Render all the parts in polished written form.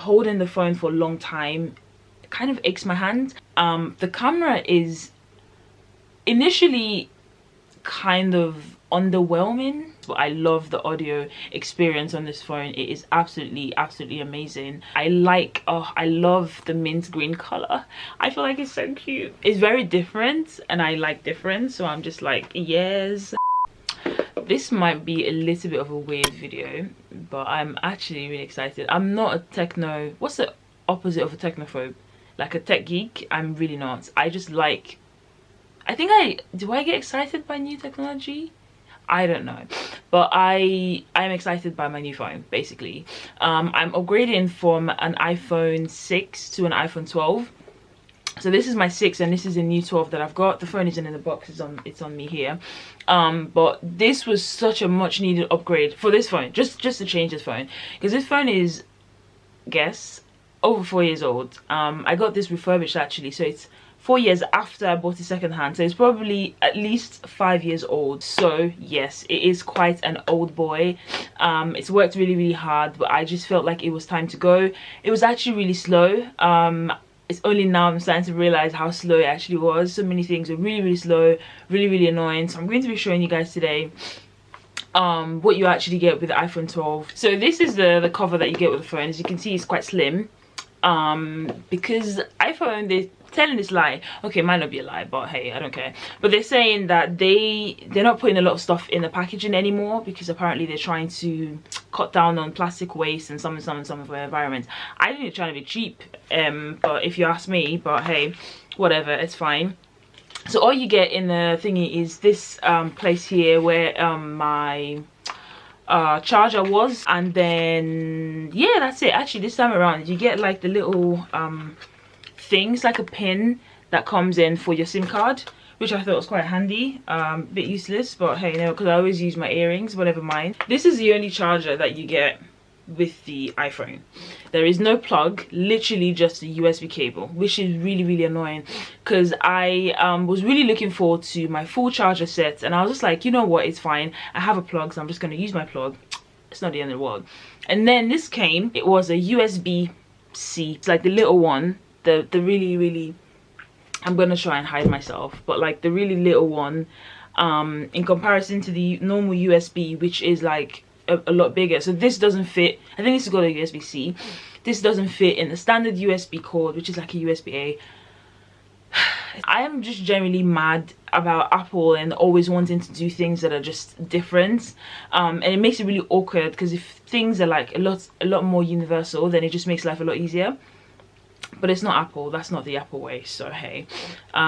holding the phone for a long time kind of aches my hand. The camera is initially kind of underwhelming, but I love the audio experience on this phone. It is absolutely amazing. I love the mint green color. I feel like it's so cute. It's very different and I like different, so I'm just like, yes. This might be a little bit of a weird video, but I'm actually really excited. I'm not a techno, what's the opposite of a technophobe? Like a tech geek? I'm really not. I just like, do I get excited by new technology? I don't know, but I'm excited by my new phone. Basically, I'm upgrading from an iPhone 6 to an iPhone 12. So this is my 6 and this is a new 12 that I've got. The phone isn't in the box, it's on me here. But this was such a much needed upgrade for this phone, just to change this phone, because this phone is, guess, over 4 years old. I got this refurbished actually, so it's 4 years after I bought it secondhand, so it's probably at least 5 years old. So yes, it is quite an old boy. It's worked really hard, but I just felt like it was time to go. It was actually really slow. It's only now I'm starting to realize how slow it actually was. So many things were really slow, really annoying. So I'm going to be showing you guys today what you actually get with the iPhone 12. So this is the cover that you get with the phone. As you can see, it's quite slim, because iPhone, they're telling this lie. Okay, it might not be a lie, but hey, I don't care. But they're saying that they're not putting a lot of stuff in the packaging anymore, because apparently they're trying to cut down on plastic waste and some of the environment. I think they're trying to be cheap, but if you ask me, but hey, whatever, it's fine. So all you get in the thingy is this place here where my charger was, and then yeah, that's it. Actually, this time around you get like the little things, like a pin that comes in for your SIM card, which I thought was quite handy. Bit useless, but hey, no, because I always use my earrings, but never mind. This is the only charger that you get with the iPhone. There is no plug, literally just a USB cable, which is really annoying, because I was really looking forward to my full charger set, and I was just like, you know what, it's fine, I have a plug, so I'm just going to use my plug. It's not the end of the world. And then this came, it was a USB-C. It's like the little one, the really, I'm gonna try and hide myself, but like the really little one, in comparison to the normal USB, which is like a lot bigger. So this doesn't fit. I think this has got a USB-C. This doesn't fit in the standard USB cord, which is like a USB-A. I am just generally mad about Apple and always wanting to do things that are just different, and it makes it really awkward, because if things are like a lot more universal, then it just makes life a lot easier. But it's not Apple. That's not the Apple way. So hey,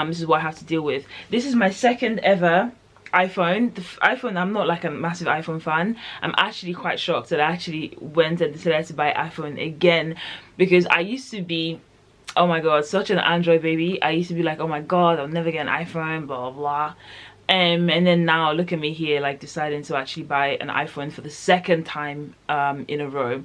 this is what I have to deal with. This is my second ever iPhone. The iPhone, I'm not like a massive iPhone fan. I'm actually quite shocked that I actually went and decided to buy iPhone again, because I used to be, oh my god, such an Android baby. I used to be like, oh my god, I'll never get an iPhone, blah blah. And then now look at me here, like deciding to actually buy an iPhone for the second time in a row.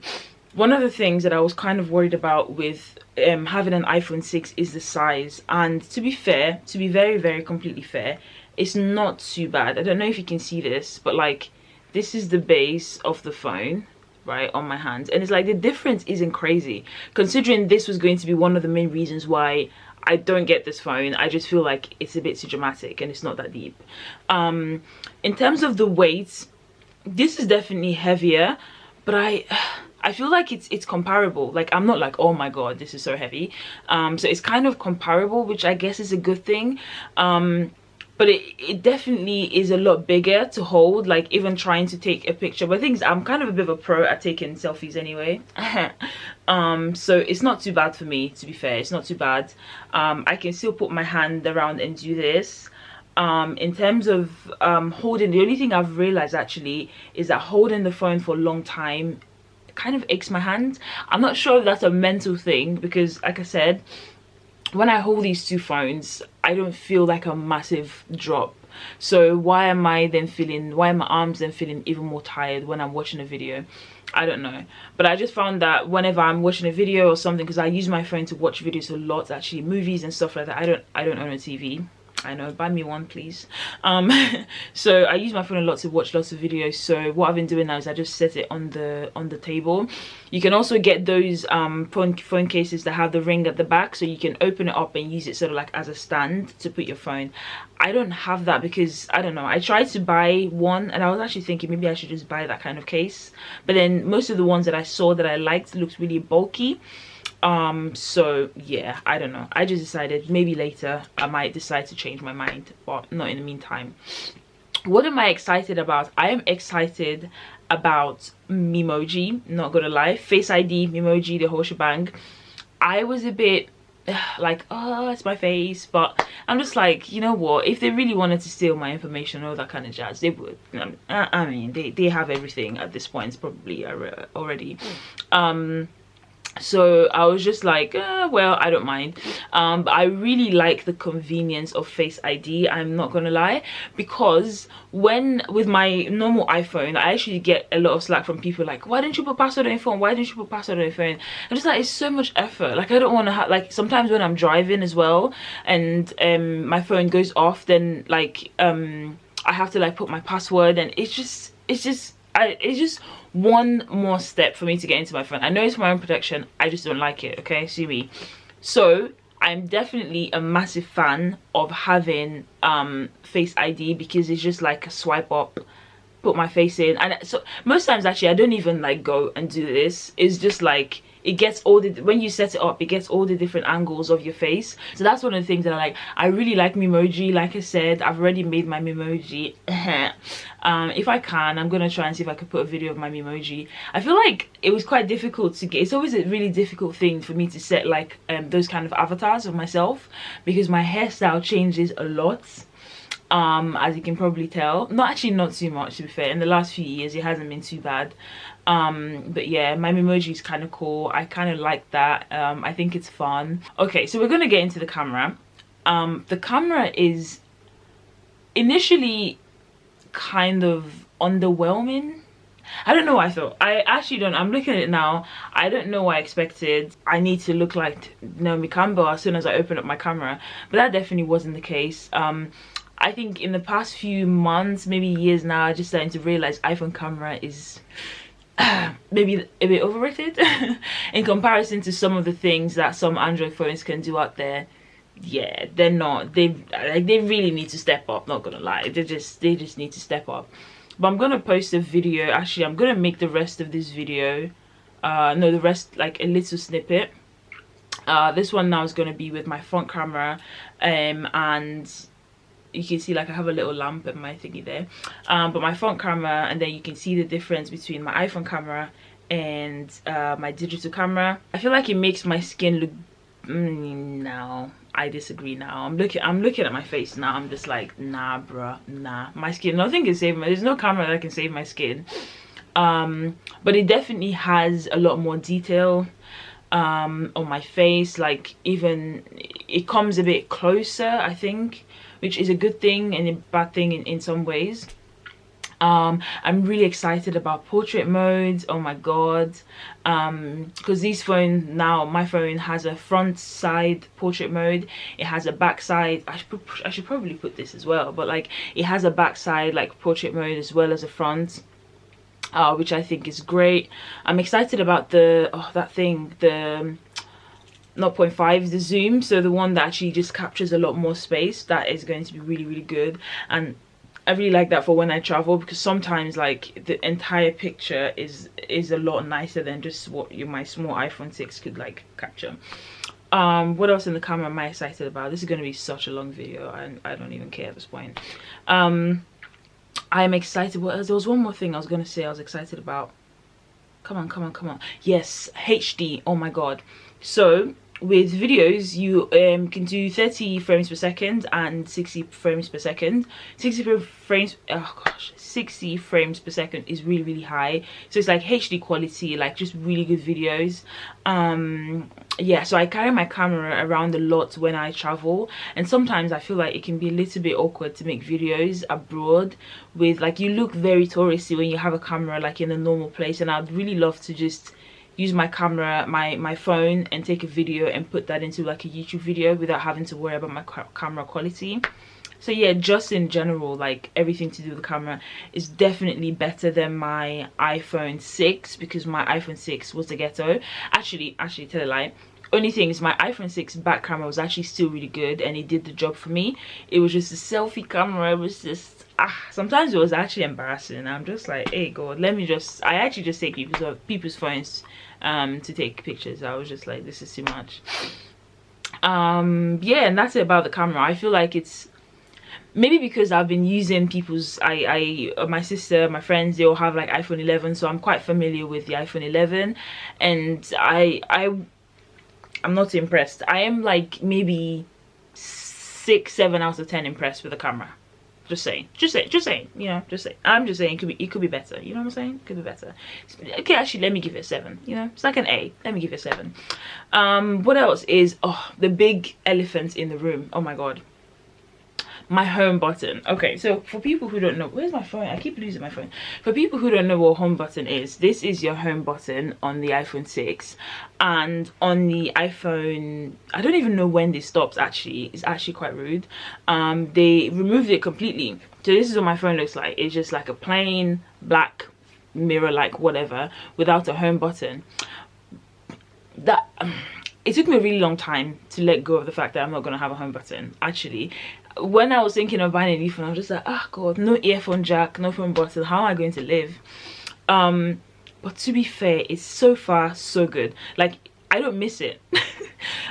One of the things that I was kind of worried about with having an iPhone 6 is the size, and to be fair, to be very completely fair, it's not too bad. I don't know if you can see this, but like this is the base of the phone right on my hand, and it's like the difference isn't crazy, considering this was going to be one of the main reasons why I don't get this phone. I just feel like it's a bit too dramatic and it's not that deep. In terms of the weight, this is definitely heavier, but I feel like it's comparable. Like I'm not like, oh my god, this is so heavy. So it's kind of comparable, which I guess is a good thing. But it definitely is a lot bigger to hold, like even trying to take a picture. But things, I'm kind of a bit of a pro at taking selfies anyway. So it's not too bad for me, to be fair. It's not too bad. I can still put my hand around and do this. In terms of holding, the only thing I've realized actually is that holding the phone for a long time kind of aches my hand. I'm not sure if that's a mental thing, because like I said, when I hold these two phones, I don't feel like a massive drop. So why am my arms then feeling even more tired when I'm watching a video? I don't know. But I just found that whenever I'm watching a video or something, because I use my phone to watch videos a lot, actually movies and stuff like that. I don't own a TV. I know, buy me one please. So I use my phone a lot to watch lots of videos. So what I've been doing now is I just set it on the table. You can also get those phone cases that have the ring at the back, so you can open it up and use it sort of like as a stand to put your phone. I don't have that because I don't know, I tried to buy one and I was actually thinking maybe I should just buy that kind of case, but then most of the ones that I saw that I liked looked really bulky. So yeah, I don't know, I just decided maybe later I might decide to change my mind, but not in the meantime. What am I excited about? I am excited about memoji, not gonna lie. Face ID, memoji, the whole shebang. I was a bit like, oh, it's my face, but I'm just like, you know what, if they really wanted to steal my information, all that kind of jazz, they would. I mean, they have everything at this point, it's probably already. So I was just like, well, I don't mind. But I really like the convenience of Face ID, I'm not gonna lie, because with my normal iPhone, I actually get a lot of slack from people like, why didn't you put password on your phone, why didn't you put password on your phone? I'm just like, it's so much effort. Like, I don't want to have, like, sometimes when I'm driving as well and my phone goes off, then like I have to like put my password, and it's just one more step for me to get into my phone. I know it's for my own protection, I just don't like it, okay, see me. So I'm definitely a massive fan of having Face ID, because it's just like a swipe up, put my face in, and so most times actually I don't even like go and do this. It's just like, it gets all the, when you set it up, it gets all the different angles of your face. So that's one of the things that I like. I really like memoji. Like I said, I've already made my memoji. If I can, I'm gonna try and see if I could put a video of my memoji. I feel like it was quite difficult to get. It's always a really difficult thing for me to set like those kind of avatars of myself, because my hairstyle changes a lot. As you can probably tell, not too much, to be fair. In the last few years it hasn't been too bad, but yeah, my memoji is kind of cool. I kind of like that. I think it's fun. Okay, so we're gonna get into the camera. The camera is initially kind of underwhelming. I don't know what I thought. I actually don't. I'm looking at it now. I don't know what I expected. I need to look like Naomi Campbell as soon as I open up my camera, but that definitely wasn't the case. I think in the past few months, maybe years now, I'm just starting to realize iPhone camera is maybe a bit overrated in comparison to some of the things that some Android phones can do out there. Yeah, they're not. They really need to step up. Not gonna lie, they just need to step up. But I'm gonna post a video. Actually, I'm gonna make the rest of this video. No, the rest like a little snippet. This one now is gonna be with my front camera, and you can see like I have a little lamp at my thingy there, but my front camera, and then you can see the difference between my iPhone camera and my digital camera. I feel like it makes my skin look no, I disagree. Now I'm looking at my face now, I'm just like, nah bruh, nah, my skin, nothing can save there's no camera that can save my skin. But it definitely has a lot more detail on my face. Like, even it comes a bit closer, I think, which is a good thing and a bad thing in some ways. I'm really excited about portrait mode. Oh my god, because these phones now, my phone has a front side portrait mode, it has a back side. I should probably put this as well, but like it has a back side like portrait mode as well as a front, which I think is great. I'm excited about the that thing, the 0.5, the zoom, so the one that actually just captures a lot more space. That is going to be really good, and I really like that for when I travel, because sometimes like the entire picture is a lot nicer than just what my small iPhone 6 could like capture. What else in the camera am I excited about? This is going to be such a long video, I don't even care at this point. I'm excited. There was one more thing I was going to say I was excited about. Come on. Yes, HD. Oh my god. So with videos, you can do 30 frames per second and 60 frames per second. 60 frames, oh gosh, 60 frames per second is really high, so it's like HD quality, like just really good videos. Yeah, so I carry my camera around a lot when I travel, and sometimes I feel like it can be a little bit awkward to make videos abroad with, like, you look very touristy when you have a camera like in a normal place, and I'd really love to just use my camera, my phone, and take a video and put that into like a YouTube video without having to worry about my camera quality. So yeah, just in general, like everything to do with the camera is definitely better than my iPhone 6, because my iPhone 6 was the ghetto. Actually tell a lie, only thing is my iPhone 6 back camera was actually still really good and it did the job for me. It was just a selfie camera. It was just sometimes it was actually embarrassing. I'm just like, hey God, I actually just take people's phones to take pictures. I was just like, this is too much. Yeah, and that's it about the camera. I feel like it's maybe because I've been using people's my sister, my friends, they all have like iPhone 11, so I'm quite familiar with the iPhone 11, and I'm not impressed. I am like maybe 6-7 out of 10 impressed with the camera. Just saying, you know, just saying. I'm just saying it could be better, you know what I'm saying? It could be better. Okay, actually, let me give it a 7, you know? It's like an A. Let me give it a 7. What else is, the big elephant in the room. Oh my God. My home button. Okay, so for people who don't know, where's my phone? I keep losing my phone. For people who don't know what home button is, this is your home button on the iPhone 6, and on the iPhone, I don't even know when this stops. Actually, it's actually quite rude. They removed it completely, so this is what my phone looks like. It's just like a plain black mirror, like whatever, without a home button. That it took me a really long time to let go of the fact that I'm not gonna have a home button. Actually, when I was thinking of buying a new phone, I was just like, oh God, no earphone jack, no phone button, how am I going to live? But to be fair, it's so far so good. Like, I don't miss it.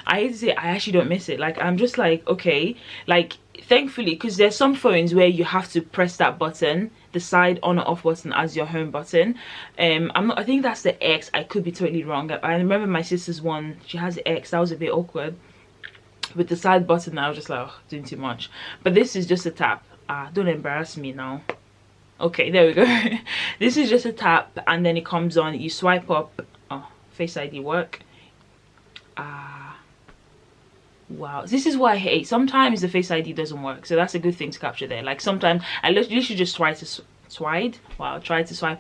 I hate to say it, I actually don't miss it. Like, I'm just like, okay, like thankfully, because there's some phones where you have to press that button, the side on or off button, as your home button. I think that's the X. I could be totally wrong. I remember my sister's one, she has the X. That was a bit awkward with the side button. I was just like, oh, doing too much. But this is just a tap. Don't embarrass me now. Okay, there we go. This is just a tap, and then it comes on. You swipe up. Oh, Face ID work. Wow, this is what I hate. Sometimes the Face ID doesn't work, so that's a good thing to capture there. Like sometimes I literally just tried to swipe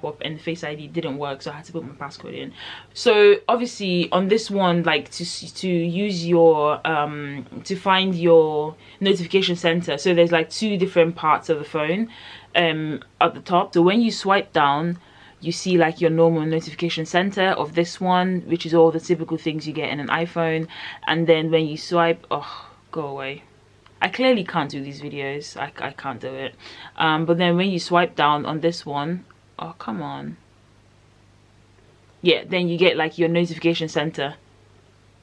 up and the Face ID didn't work, so I had to put my passcode in. So obviously on this one, like to use your to find your notification center, so there's like 2 different parts of the phone at the top. So when you swipe down, you see like your normal notification center of this one, which is all the typical things you get in an iPhone. And then when you swipe, oh, go away. I clearly can't do these videos. I can't do it. But then when you swipe down on this one, oh, come on. Yeah, then you get like your notification center.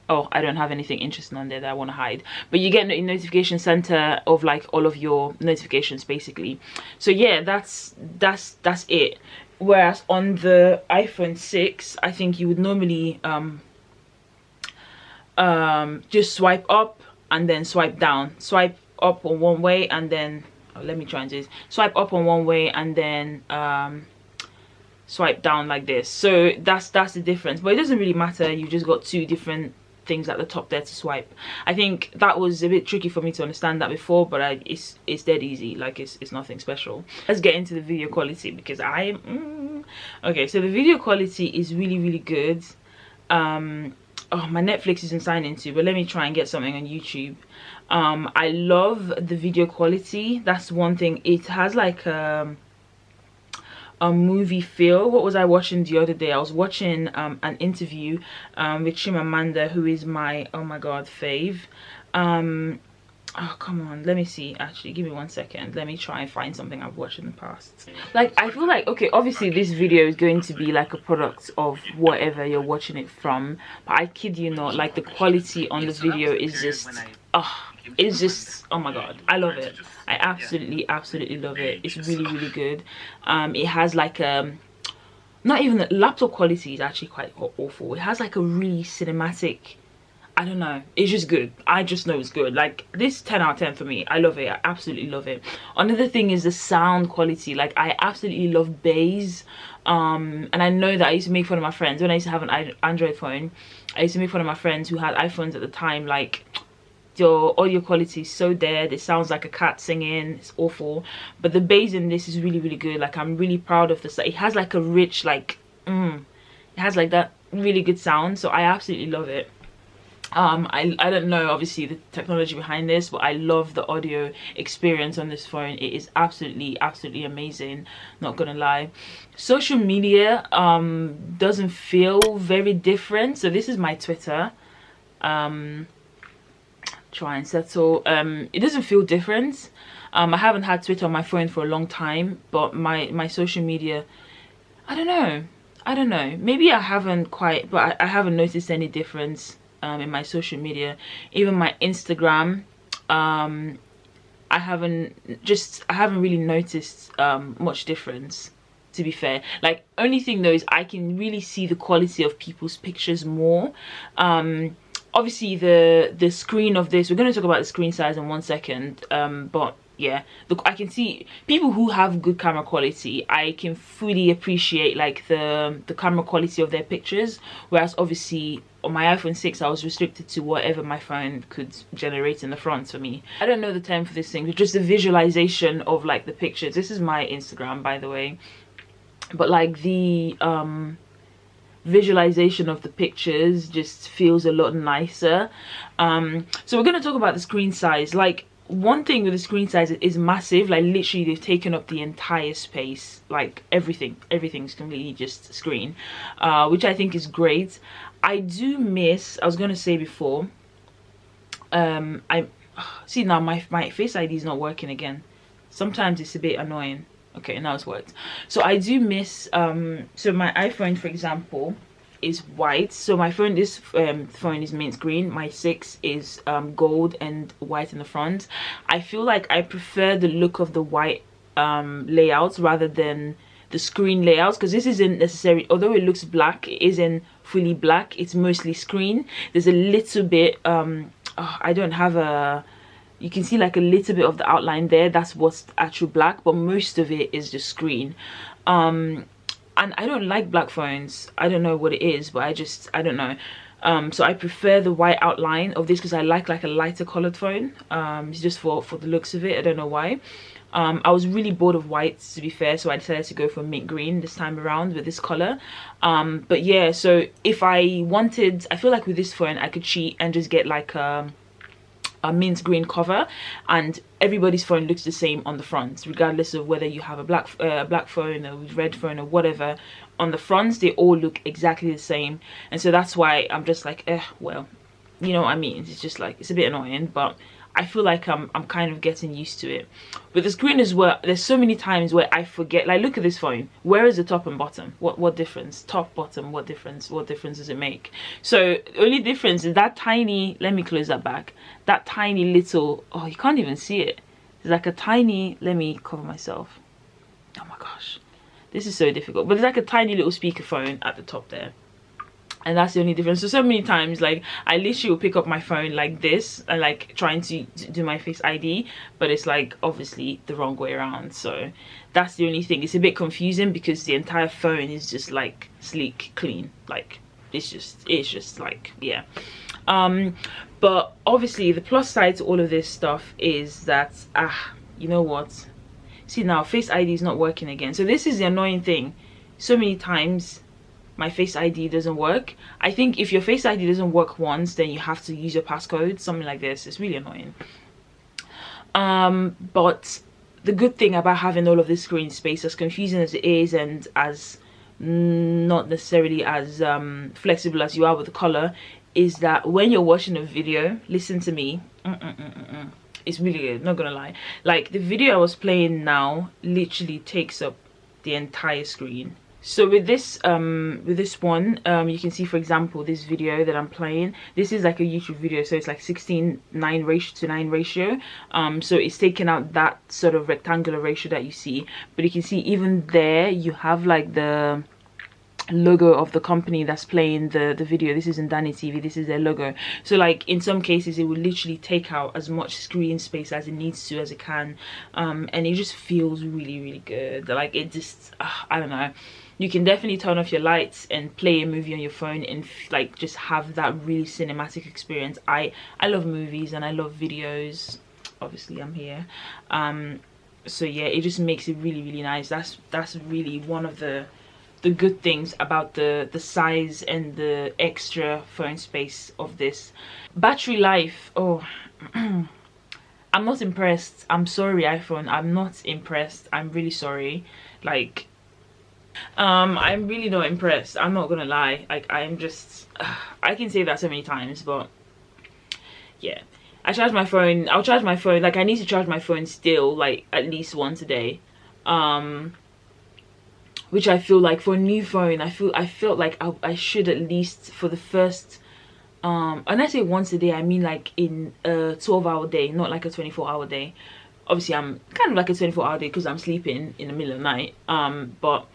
Oh, I don't have anything interesting on there that I want to hide. But you get a notification center of like all of your notifications basically. So yeah, that's it. Whereas on the iPhone 6, I think you would normally just swipe up and then swipe down. Swipe up on one way and then, oh, let me try and do this. Swipe up on one way and then swipe down like this. So that's the difference. But it doesn't really matter. You just got 2 different things at the top there to swipe. I think that was a bit tricky for me to understand that before, but it's dead easy. Like it's nothing special. Let's get into the video quality, because okay, so the video quality is really good. Oh, my Netflix isn't signed into, but let me try and get something on YouTube. I love the video quality. That's one thing. It has like a movie feel. What was I watching the other day? I was watching an interview with Chimamanda, who is my, oh my god, fave. Oh, come on, let me see. Actually, give me 1 second. Let me try and find something I've watched in the past. Like, I feel like, okay, obviously this video is going to be like a product of whatever you're watching it from, but I kid you not, like the quality on the video is just, it's just, oh my god, I love it. I absolutely love it. It's really good. It has like not even the laptop quality is actually quite awful. It has like a really cinematic, I don't know, it's just good. I just know it's good. Like, this 10 out of 10 for me. I love it. I absolutely love it. Another thing is the sound quality. Like, I absolutely love bass. And I know that I used to make fun of my friends when I used to have an Android phone. I used to make fun of my friends who had iPhones at the time, like, your audio quality is so dead. It sounds like a cat singing. It's awful. But the bass in this is really good. Like, I'm really proud of this. It has like a rich, like, it has like that really good sound, so I absolutely love it. I don't know obviously the technology behind this, but I love the audio experience on this phone. It is absolutely amazing, not gonna lie. Social media doesn't feel very different. So this is my Twitter. Try and settle. It doesn't feel different. I haven't had Twitter on my phone for a long time, but my social media, I don't know, maybe I haven't quite, but I haven't noticed any difference in my social media. Even my Instagram, I haven't really noticed much difference, to be fair. Like, only thing though is I can really see the quality of people's pictures more. Obviously the screen of this, we're going to talk about the screen size in 1 second, but yeah, look, I can see people who have good camera quality. I can fully appreciate like the camera quality of their pictures, whereas obviously on my iPhone 6 I was restricted to whatever my phone could generate in the front for me. I don't know the term for this thing, but just the visualization of like the pictures. This is my Instagram, by the way, but like the visualization of the pictures just feels a lot nicer. So we're going to talk about the screen size. Like, one thing with the screen size, it is massive. Like, literally they've taken up the entire space. Like, everything's completely just screen, which I think is great. I do miss, I was going to say before, I see now my Face ID is not working again. Sometimes it's a bit annoying. Okay, now it's worked. So I do miss so my iPhone, for example, is white. So my phone, this phone is mint green. My 6 is gold and white in the front. I feel like I prefer the look of the white layouts rather than the screen layouts, because this isn't necessarily, although it looks black, it isn't fully black. It's mostly screen. There's a little bit I don't have a, you can see like a little bit of the outline there. That's what's actual black, but most of it is just screen. And I don't like black phones. I don't know what it is, but I don't know. So I prefer the white outline of this because I like a lighter colored phone. It's just for the looks of it. I don't know why. I was really bored of whites, to be fair, so I decided to go for mint green this time around with this color. But yeah, so if I wanted, I feel like with this phone I could cheat and just get like a mint green cover, and everybody's phone looks the same on the front, regardless of whether you have a black phone, a red phone, or whatever. On the fronts they all look exactly the same, and so that's why I'm just like, well, you know what I mean. It's just like, it's a bit annoying, but I feel like I'm kind of getting used to it. But the screen is where there's so many times where I forget, like, look at this phone, where is the top and bottom? What difference? Top, bottom, what difference does it make? So the only difference is that tiny, let me close that back, that tiny little, oh, you can't even see it. There's like a tiny, let me cover myself, oh my gosh, this is so difficult, but there's like a tiny little speakerphone at the top there. And that's the only difference. So many times, like, I literally will pick up my phone like this and like trying to do my Face ID, but it's like obviously the wrong way around. So that's the only thing. It's a bit confusing because the entire phone is just like sleek, clean. Like, it's just like, yeah. But obviously the plus side to all of this stuff is that, you know what? See, now Face ID is not working again. So this is the annoying thing. So many times my Face ID doesn't work. I think if your Face ID doesn't work once, then you have to use your passcode, something like this. It's really annoying. But the good thing about having all of this screen space, as confusing as it is and as not necessarily as flexible as you are with the color, is that when you're watching a video, listen to me, it's really good, not gonna lie. Like, the video I was playing now literally takes up the entire screen. So with this one, you can see, for example, this video that I'm playing, this is like a YouTube video, so it's like 16:9 ratio to 9 ratio. So it's taken out that sort of rectangular ratio that you see, but you can see even there you have like the logo of the company that's playing the video. This isn't Danny TV, this is their logo. So like in some cases it will literally take out as much screen space as it needs to, as it can, and it just feels really good. Like, it just I don't know. You can definitely turn off your lights and play a movie on your phone and like just have that really cinematic experience. I love movies and I love videos. Obviously I'm here. So yeah, it just makes it really nice. That's really one of the the good things about the size and the extra phone space of this. Battery life, oh, I'm not impressed. I'm sorry, iPhone, I'm not impressed. I'm really sorry. Like, I'm really not impressed. I'm not gonna lie. Like, I'm just I can say that so many times, but yeah. I charge my phone. I'll charge my phone. Like, I need to charge my phone still, like, at least once a day. Which I feel like for a new phone, I felt like I should at least for the first and I say once a day, I mean like in a 12-hour day, not like a 24-hour day. Obviously I'm kind of like a 24-hour day because I'm sleeping in the middle of the night, but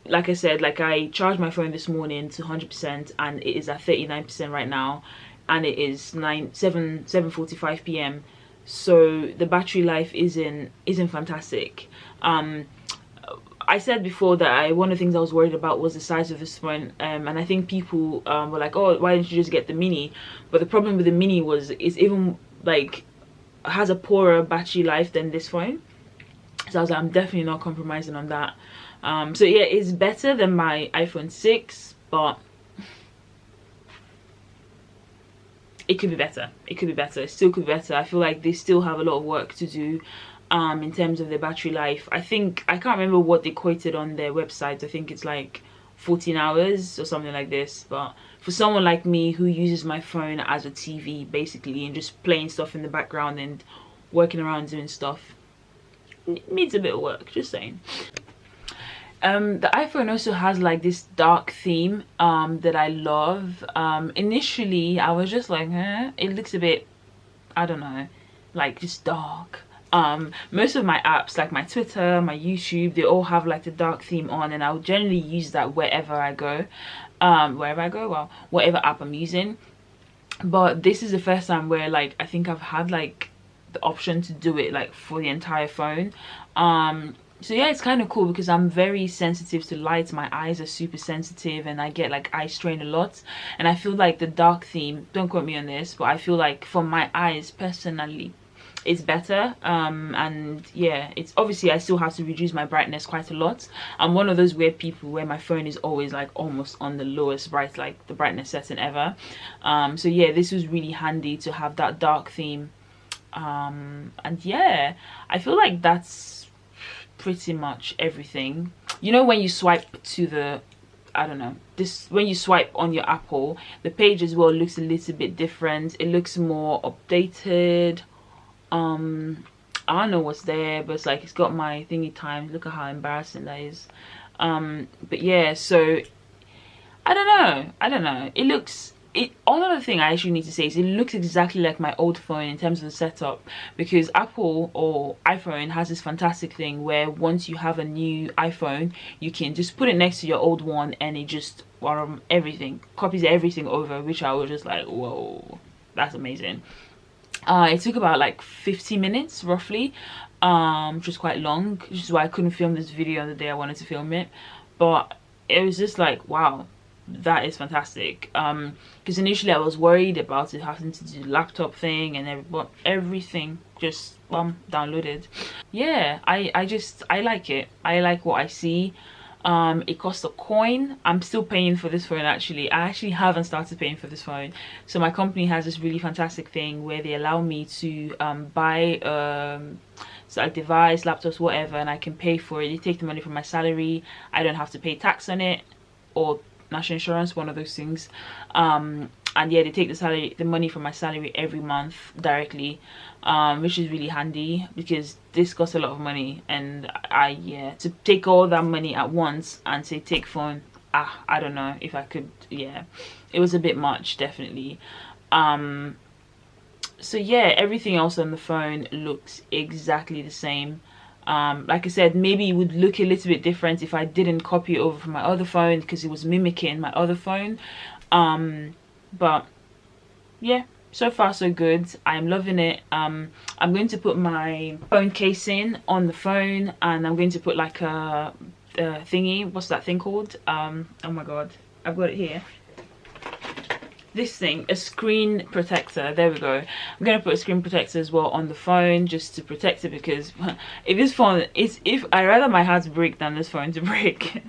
like I said, like, I charged my phone this morning to 100% and it is at 39% right now, and it is 7:45 p.m. so the battery life isn't fantastic. I said before that one of the things I was worried about was the size of this phone, and I think people were like, oh, why didn't you just get the mini? But the problem with the mini was it's even like has a poorer battery life than this phone, so I was like, I'm definitely not compromising on that. So yeah, it's better than my iPhone 6, but it could be better. It could be better. It still could be better. I feel like they still have a lot of work to do in terms of their battery life. I think, I can't remember what they quoted on their website. I think it's like 14 hours or something like this. But for someone like me who uses my phone as a TV basically and just playing stuff in the background and working around doing stuff, it needs a bit of work, just saying. The iPhone also has like this dark theme that I love. Initially I was just like, it looks a bit, I don't know, like just dark. Most of my apps, like my Twitter, my YouTube, they all have like the dark theme on, and I'll generally use that wherever I go. Well, whatever app I'm using. But this is the first time where like I think I've had like the option to do it like for the entire phone. So yeah, it's kind of cool because I'm very sensitive to light. My eyes are super sensitive and I get like eye strain a lot, and I feel like the dark theme, don't quote me on this, but I feel like for my eyes personally it's better. And yeah, it's obviously I still have to reduce my brightness quite a lot. I'm one of those weird people where my phone is always like almost on the lowest like the brightness setting ever. So yeah, this was really handy to have that dark theme. And yeah, I feel like that's pretty much everything. You know, when you swipe to the, I don't know, this, when you swipe on your Apple, the page as well looks a little bit different. It looks more updated. I don't know what's there, but it's like it's got my thingy times. Look at how embarrassing that is. But yeah, so I don't know, it looks, another thing I actually need to say is it looks exactly like my old phone in terms of the setup, because Apple or iPhone has this fantastic thing where once you have a new iPhone, you can just put it next to your old one and it just everything copies everything over, which I was just like, whoa, that's amazing. It took about like 50 minutes roughly, which was quite long, which is why I couldn't film this video on the day I wanted to film it. But it was just like, wow, that is fantastic. Because initially I was worried about it having to do the laptop thing and everything just downloaded. Yeah, I like it. I like what I see. It costs a coin. I'm still paying for this phone actually. I actually haven't started paying for this phone. So my company has this really fantastic thing where they allow me to buy so a device, laptops, whatever, and I can pay for it. They take the money from my salary. I don't have to pay tax on it or national insurance, one of those things. And yeah, they take the money from my salary every month directly, which is really handy because this costs a lot of money, and yeah, to take all that money at once and say take phone, I don't know if I could. Yeah, it was a bit much, definitely. So yeah, everything else on the phone looks exactly the same. Like I said, maybe it would look a little bit different if I didn't copy it over from my other phone because it was mimicking my other phone. But yeah, so far so good. I'm loving it. I'm going to put my phone casing on the phone, and I'm going to put like a thingy, what's that thing called? Oh my god, I've got it here. This thing, a screen protector, there we go. I'm gonna put a screen protector as well on the phone just to protect it, because if this phone is, if I rather my heart break than this phone to break.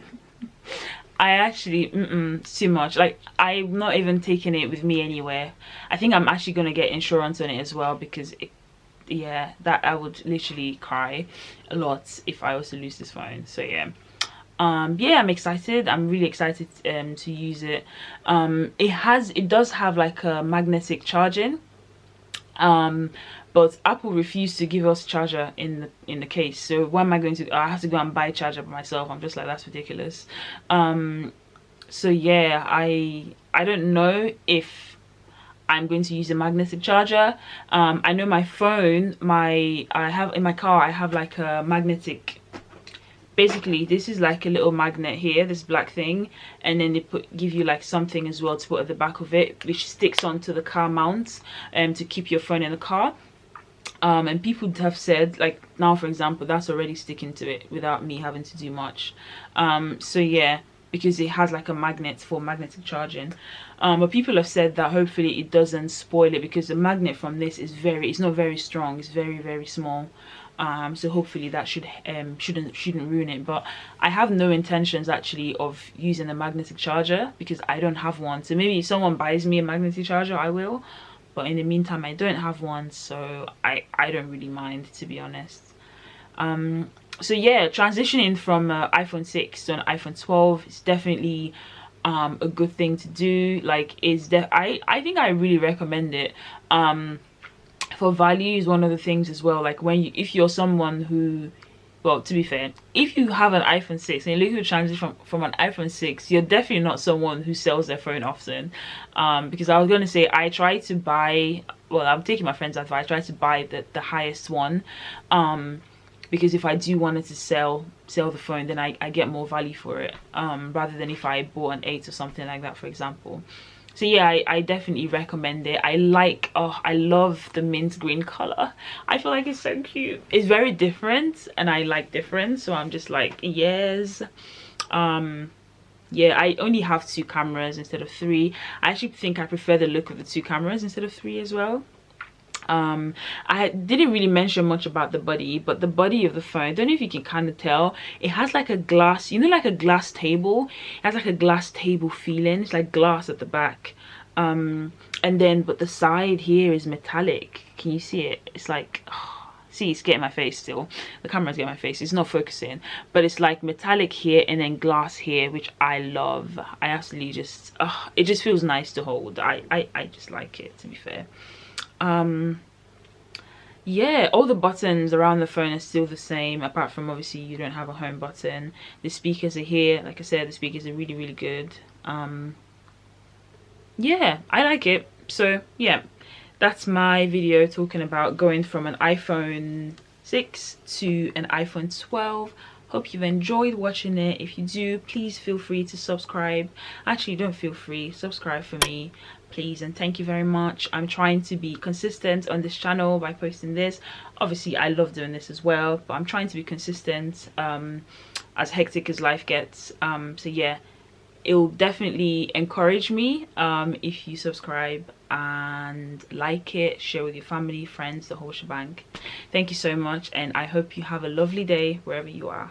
I actually, it's too much. Like, I'm not even taking it with me anywhere. I think I'm actually gonna get insurance on it as well, because yeah, that I would literally cry a lot if I was to lose this phone. So yeah. Yeah, I'm excited. I'm really excited to use it. It does have like a magnetic charging, but Apple refused to give us charger in the case. So what am I going to do? I have to go and buy a charger by myself. I'm just like, that's ridiculous. So yeah, I don't know if I'm going to use a magnetic charger. I know my phone, I have in my car, I have like a magnetic, basically this is like a little magnet here, this black thing, and then they give you like something as well to put at the back of it, which sticks onto the car mount to keep your phone in the car. And people have said, like now for example, that's already sticking to it without me having to do much. So yeah, because it has like a magnet for magnetic charging. But people have said that hopefully it doesn't spoil it, because the magnet from this is it's not very strong, it's very small. So hopefully that shouldn't ruin it. But I have no intentions actually of using a magnetic charger, because I don't have one. So maybe if someone buys me a magnetic charger, I will, but in the meantime I don't have one, so I don't really mind, to be honest. So yeah, transitioning from iPhone 6 to an iPhone 12 is definitely a good thing to do. Like, I think I really recommend it. For value is one of the things as well. Like, if you're someone who, well, to be fair, if you have an iPhone 6 and you're looking to transition from an iPhone 6, you're definitely not someone who sells their phone often. Because I was going to say, I try to buy, well, I'm taking my friend's advice, I try to buy the highest one. Because if I do wanted to sell the phone, then I get more value for it, rather than if I bought an 8 or something like that, for example. So yeah, I definitely recommend it. I love the mint green color. I feel like it's so cute. It's very different, and I like different, so I'm just like, yes. Yeah, I only have 2 cameras instead of 3. I actually think I prefer the look of the 2 cameras instead of 3 as well. I didn't really mention much about the body, but the body of the phone, I don't know if you can kind of tell, it has like a glass, you know, like a glass table. It has like a glass table feeling. It's like glass at the back, and then but the side here is metallic. Can you see it? It's like, oh, see, it's getting my face still, the camera's getting my face, it's not focusing, but it's like metallic here and then glass here, which I love. I absolutely just, it just feels nice to hold. I just like it, to be fair. Yeah, all the buttons around the phone are still the same, apart from obviously you don't have a home button. The speakers are here. Like I said, the speakers are really good. Yeah, I like it. So yeah, that's my video talking about going from an iPhone 6 to an iPhone 12. Hope you've enjoyed watching it. If you do, please feel free to subscribe. Actually, don't feel free, subscribe for me, please, and thank you very much. I'm trying to be consistent on this channel by posting this. Obviously I love doing this as well, but I'm trying to be consistent, as hectic as life gets. So yeah, it will definitely encourage me if you subscribe and like it, share with your family, friends, the whole shebang. Thank you so much, and I hope you have a lovely day wherever you are.